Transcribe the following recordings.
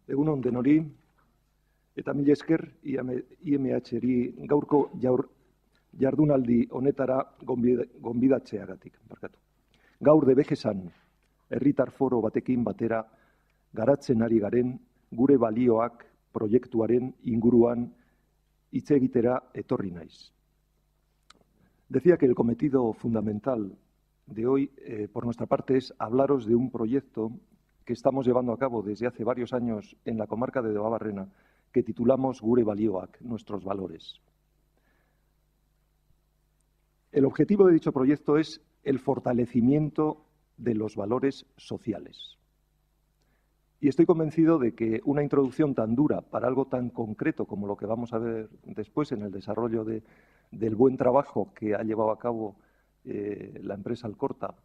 Egun on denori, eta mila esker IMH-ri gaurko jardunaldi honetara gonbidatzeagatik. Gaur Debejesan, herritar foro batekin batera garatzen ari garen gure balioak proiektuaren inguruan hitz egitera etorri naiz. Decía que el cometido fundamental de hoy, por nuestra parte, es hablaros de un proyecto que estamos llevando a cabo desde hace varios años en la comarca de Debabarrena, que titulamos Gure Balioak, nuestros valores. El objetivo de dicho proyecto es el fortalecimiento de los valores sociales. Y estoy convencido de que una introducción tan dura para algo tan concreto como lo que vamos a ver después en el desarrollo del buen trabajo que ha llevado a cabo la empresa Alcorta,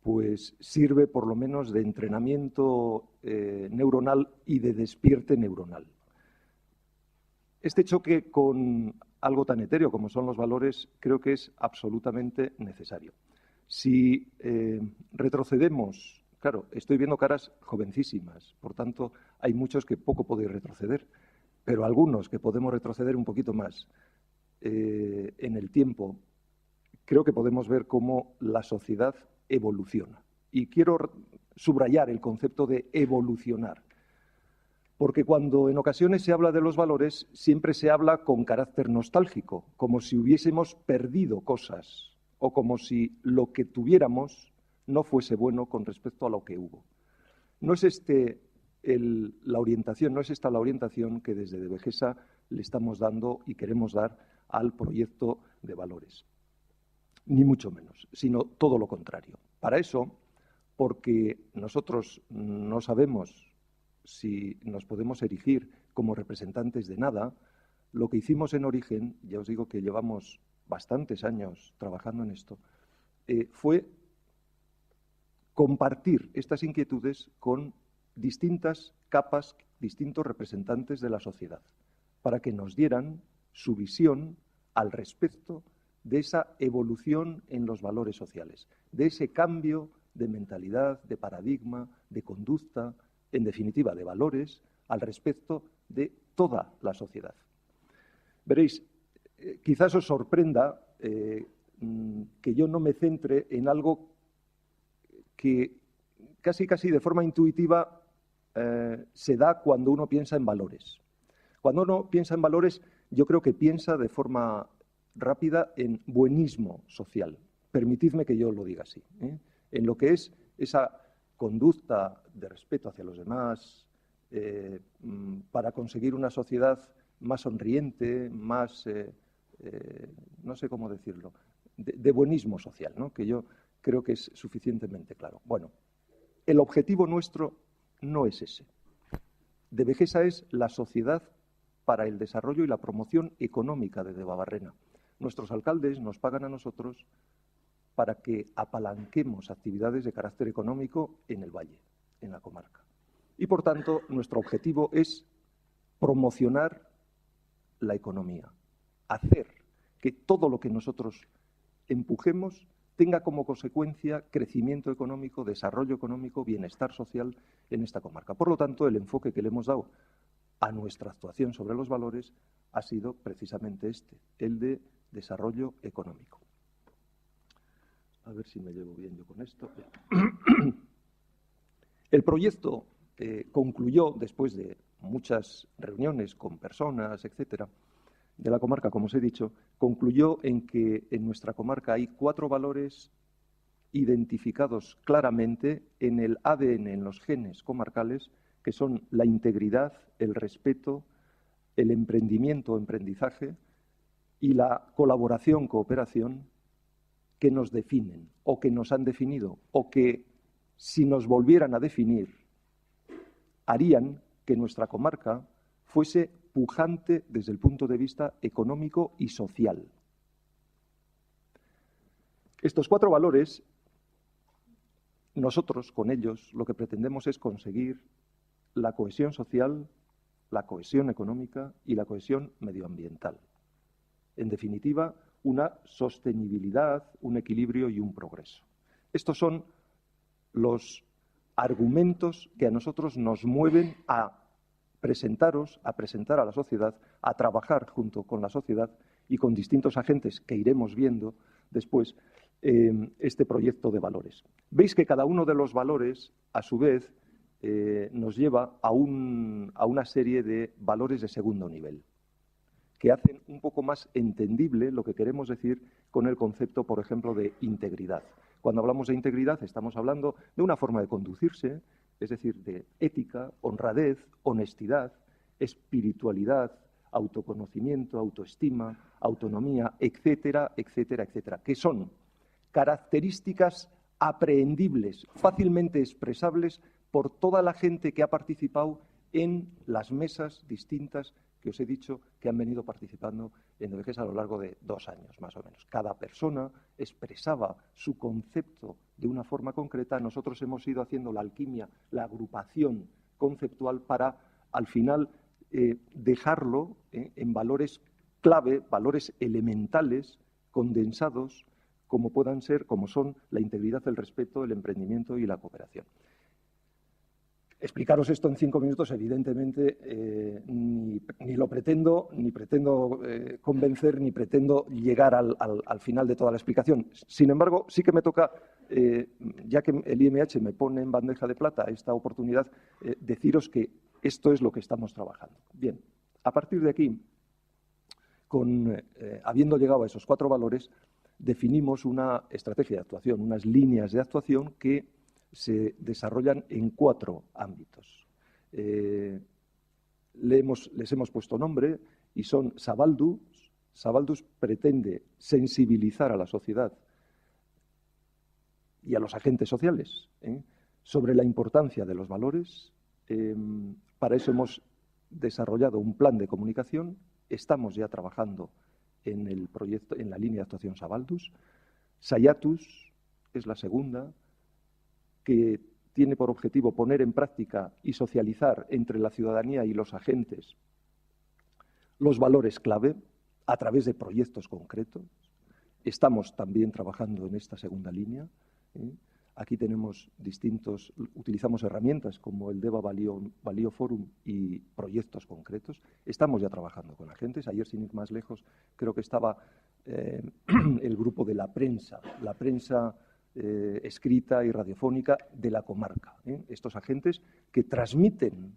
pues sirve por lo menos de entrenamiento neuronal y de despierte neuronal. Este choque con algo tan etéreo como son los valores creo que es absolutamente necesario. Si retrocedemos, claro, estoy viendo caras jovencísimas, por tanto hay muchos que poco podéis retroceder, pero algunos que podemos retroceder un poquito más en el tiempo, creo que podemos ver cómo la sociedad evoluciona. Y quiero subrayar el concepto de evolucionar, porque cuando en ocasiones se habla de los valores, siempre se habla con carácter nostálgico, como si hubiésemos perdido cosas o como si lo que tuviéramos no fuese bueno con respecto a lo que hubo. No es esta la orientación que desde Devegesa le estamos dando y queremos dar al proyecto de valores. Ni mucho menos, sino todo lo contrario. Para eso, porque nosotros no sabemos si nos podemos erigir como representantes de nada, lo que hicimos en origen, ya os digo que llevamos bastantes años trabajando en esto, fue compartir estas inquietudes con distintas capas, distintos representantes de la sociedad, para que nos dieran su visión al respecto de esa evolución en los valores sociales, de ese cambio de mentalidad, de paradigma, de conducta, en definitiva, de valores al respecto de toda la sociedad. Veréis, quizás os sorprenda que yo no me centre en algo que casi de forma intuitiva se da cuando uno piensa en valores. Cuando uno piensa en valores, yo creo que piensa de forma rápida en buenismo social. Permitidme que yo lo diga así, en lo que es esa conducta de respeto hacia los demás, para conseguir una sociedad más sonriente, más, no sé cómo decirlo, de buenismo social, ¿no? Que yo creo que es suficientemente claro. Bueno, el objetivo nuestro no es ese. Devegesa es la sociedad para el desarrollo y la promoción económica de Debabarrena. Nuestros alcaldes nos pagan a nosotros para que apalanquemos actividades de carácter económico en el valle, en la comarca. Y, por tanto, nuestro objetivo es promocionar la economía, hacer que todo lo que nosotros empujemos tenga como consecuencia crecimiento económico, desarrollo económico, bienestar social en esta comarca. Por lo tanto, el enfoque que le hemos dado a nuestra actuación sobre los valores ha sido precisamente el de desarrollo económico. A ver si me llevo bien yo con esto. El proyecto concluyó, después de muchas reuniones con personas, etcétera, de la comarca, como os he dicho, concluyó en que en nuestra comarca hay 4 valores identificados claramente en el ADN, en los genes comarcales, que son la integridad, el respeto, el emprendimiento o emprendizaje y la colaboración, cooperación, que nos definen o que nos han definido o que, si nos volvieran a definir, harían que nuestra comarca fuese pujante desde el punto de vista económico y social. Estos 4 valores, nosotros con ellos lo que pretendemos es conseguir la cohesión social, la cohesión económica y la cohesión medioambiental. En definitiva, una sostenibilidad, un equilibrio y un progreso. Estos son los argumentos que a nosotros nos mueven a a presentar a la sociedad, a trabajar junto con la sociedad y con distintos agentes que iremos viendo después este proyecto de valores. Veis que cada uno de los valores, a su vez, nos lleva a una serie de valores de segundo nivel, que hacen un poco más entendible lo que queremos decir con el concepto, por ejemplo, de integridad. Cuando hablamos de integridad estamos hablando de una forma de conducirse, es decir, de ética, honradez, honestidad, espiritualidad, autoconocimiento, autoestima, autonomía, etcétera, etcétera, etcétera, que son características aprehendibles, fácilmente expresables por toda la gente que ha participado en las mesas distintas que os he dicho que han venido participando en ONGs a lo largo de 2 años, más o menos. Cada persona expresaba su concepto de una forma concreta. Nosotros hemos ido haciendo la alquimia, la agrupación conceptual para, al final, dejarlo en valores clave, valores elementales, condensados, como son la integridad, el respeto, el emprendimiento y la cooperación. Explicaros esto en 5 minutos, evidentemente, ni lo pretendo, ni pretendo convencer, ni pretendo llegar al final de toda la explicación. Sin embargo, sí que me toca, ya que el IMH me pone en bandeja de plata esta oportunidad, deciros que esto es lo que estamos trabajando. Bien, a partir de aquí, habiendo llegado a esos 4 valores, definimos una estrategia de actuación, unas líneas de actuación que se desarrollan en 4 ámbitos. Les hemos puesto nombre y son Zabalduz. Zabalduz pretende sensibilizar a la sociedad y a los agentes sociales sobre la importancia de los valores. Para eso hemos desarrollado un plan de comunicación. Estamos ya trabajando en el proyecto, en la línea de actuación Zabalduz. Sayatus es la segunda, que tiene por objetivo poner en práctica y socializar entre la ciudadanía y los agentes los valores clave a través de proyectos concretos. Estamos también trabajando en esta segunda línea. Aquí utilizamos herramientas como el DEVA Valio Forum y proyectos concretos. Estamos ya trabajando con agentes. Ayer, sin ir más lejos, creo que estaba el grupo de la prensa escrita y radiofónica de la comarca. Estos agentes que transmiten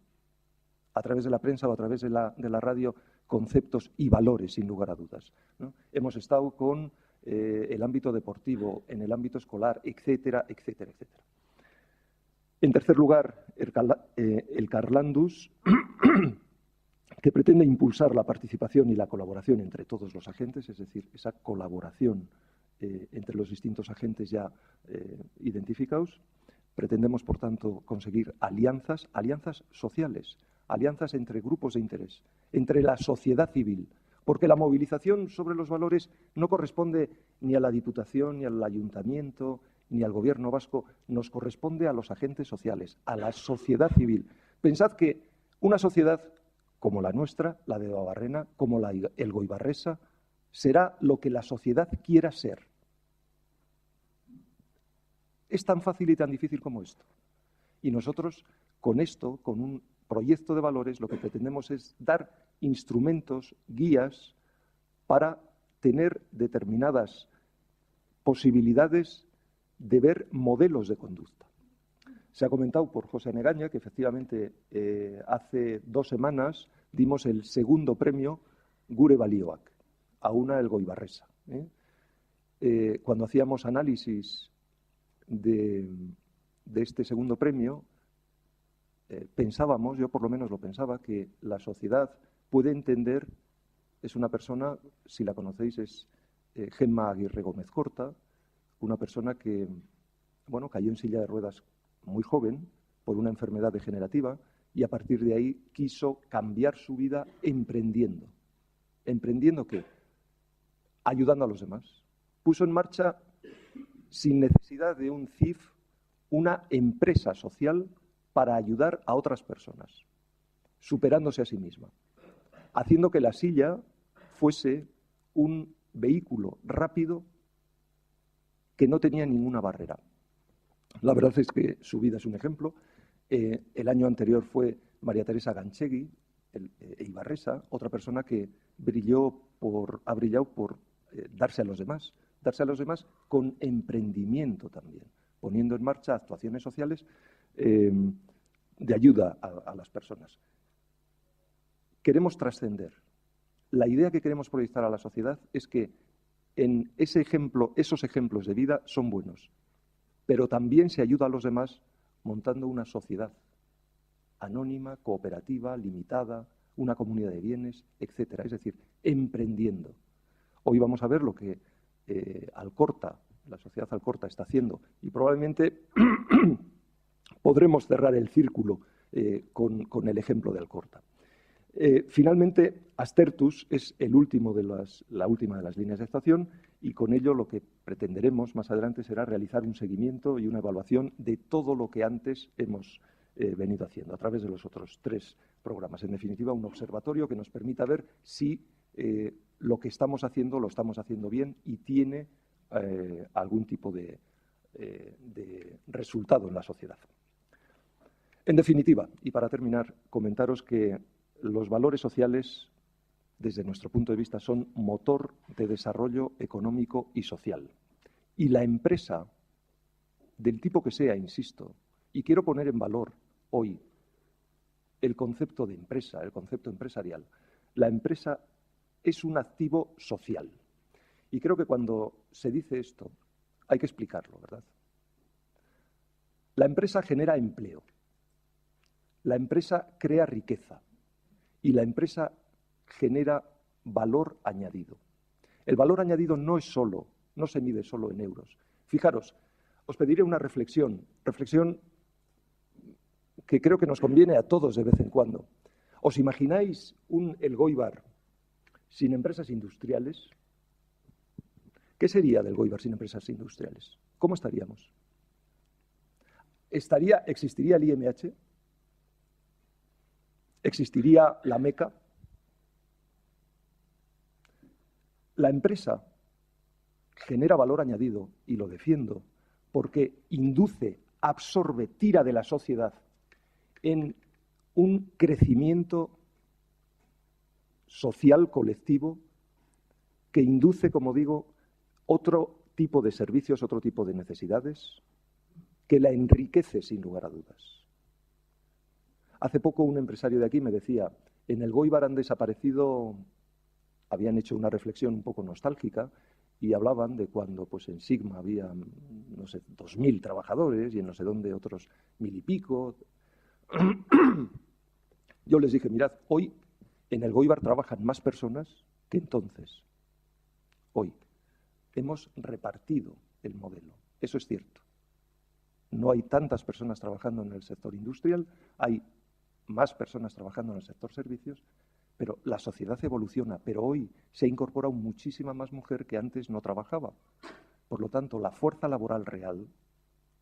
a través de la prensa o a través de la radio conceptos y valores, sin lugar a dudas, ¿no? Hemos estado con el ámbito deportivo, en el ámbito escolar, etcétera, etcétera, etcétera. En tercer lugar, el Carlandus, que pretende impulsar la participación y la colaboración entre todos los agentes, es decir, esa colaboración entre los distintos agentes ya identificados. Pretendemos, por tanto, conseguir alianzas sociales, alianzas entre grupos de interés, entre la sociedad civil, porque la movilización sobre los valores no corresponde ni a la Diputación, ni al Ayuntamiento, ni al Gobierno vasco, nos corresponde a los agentes sociales, a la sociedad civil. Pensad que una sociedad como la nuestra, la de Debabarrena, como la elgoibarresa, será lo que la sociedad quiera ser. Es tan fácil y tan difícil como esto. Y nosotros, con esto, con un proyecto de valores, lo que pretendemos es dar instrumentos, guías, para tener determinadas posibilidades de ver modelos de conducta. Se ha comentado por José Negaña que efectivamente hace 2 semanas dimos el segundo premio Gure Balioak a una elgoibarresa. Cuando hacíamos análisis de este segundo premio, pensábamos, yo por lo menos lo pensaba, que la sociedad puede entender, es una persona, si la conocéis, es Gemma Aguirre Gómez Corta, una persona que, bueno, cayó en silla de ruedas muy joven por una enfermedad degenerativa y a partir de ahí quiso cambiar su vida emprendiendo. ¿Emprendiendo qué? Ayudando a los demás. Puso en marcha, sin necesidad de un CIF, una empresa social para ayudar a otras personas, superándose a sí misma, haciendo que la silla fuese un vehículo rápido que no tenía ninguna barrera. La verdad es que su vida es un ejemplo. El año anterior fue María Teresa Ganchegui, eibarresa, otra persona que ha brillado por darse a los demás con emprendimiento también, poniendo en marcha actuaciones sociales de ayuda a las personas. Queremos trascender. La idea que queremos proyectar a la sociedad es que en esos ejemplos de vida son buenos, pero también se ayuda a los demás montando una sociedad anónima, cooperativa, limitada, una comunidad de bienes, etcétera. Es decir, emprendiendo. Hoy vamos a ver lo que Alcorta, la sociedad Alcorta, está haciendo y probablemente podremos cerrar el círculo con el ejemplo de Alcorta. Finalmente, Astertus es la última de las líneas de actuación y con ello lo que pretenderemos más adelante será realizar un seguimiento y una evaluación de todo lo que antes hemos venido haciendo a través de los otros 3 programas. En definitiva, un observatorio que nos permita ver si lo que estamos haciendo lo estamos haciendo bien y tiene algún tipo de resultado en la sociedad. En definitiva, y para terminar, comentaros que los valores sociales, desde nuestro punto de vista, son motor de desarrollo económico y social. Y la empresa, del tipo que sea, insisto, y quiero poner en valor hoy el concepto de empresa, el concepto empresarial. La empresa es un activo social. Y creo que cuando se dice esto hay que explicarlo, ¿verdad? La empresa genera empleo. La empresa crea riqueza. Y la empresa genera valor añadido. El valor añadido no se mide solo en euros. Fijaros, os pediré una reflexión que creo que nos conviene a todos de vez en cuando. ¿Os imagináis un Elgoibar sin empresas industriales? ¿Qué sería del Elgoibar sin empresas industriales? ¿Cómo estaríamos? ¿Existiría el IMH? ¿Existiría la MECA? La empresa genera valor añadido, y lo defiendo, porque induce, absorbe, tira de la sociedad en un crecimiento social colectivo que induce, como digo, otro tipo de servicios, otro tipo de necesidades, que la enriquece sin lugar a dudas. Hace poco un empresario de aquí me decía, en Elgoibar han desaparecido, habían hecho una reflexión un poco nostálgica y hablaban de cuando pues, en Sigma había, no sé, 2.000 trabajadores y en no sé dónde otros 1.000 y pico. Yo les dije, mirad, hoy en Elgoibar trabajan más personas que entonces. Hoy hemos repartido el modelo, eso es cierto. No hay tantas personas trabajando en el sector industrial, hay más personas trabajando en el sector servicios, pero la sociedad evoluciona, pero hoy se ha incorporado muchísima más mujer que antes no trabajaba. Por lo tanto, la fuerza laboral real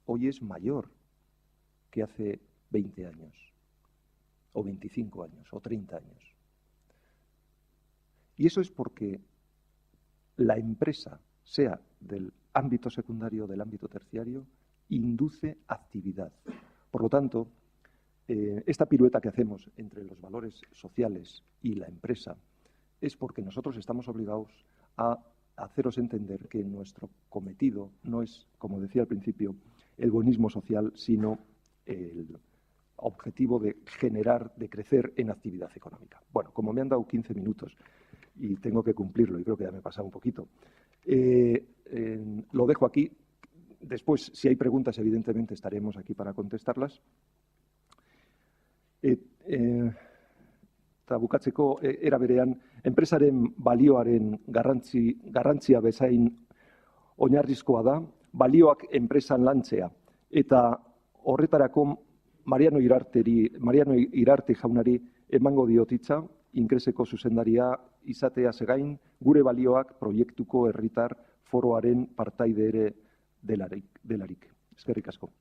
hoy es mayor que hace 20 años, o 25 años, o 30 años. Y eso es porque la empresa, sea del ámbito secundario o del ámbito terciario, induce actividad. Por lo tanto, esta pirueta que hacemos entre los valores sociales y la empresa es porque nosotros estamos obligados a haceros entender que nuestro cometido no es, como decía al principio, el buenismo social, sino el objetivo de generar, de crecer en actividad económica. Bueno, como me han dado 15 minutos y tengo que cumplirlo y creo que ya me he pasado un poquito, lo dejo aquí. Después, si hay preguntas, evidentemente estaremos aquí para contestarlas. Eta bukatzeko era berean, enpresaren balioaren garrantzia bezain oinarrizkoa da, balioak enpresan lantzea. Eta horretarako Mariano Irarte jaunari emango diot hitza, Inkreseko zuzendaria izateaz gain, gure balioak proiektuko herritar foroaren partaide ere delarik. Eskerrik asko.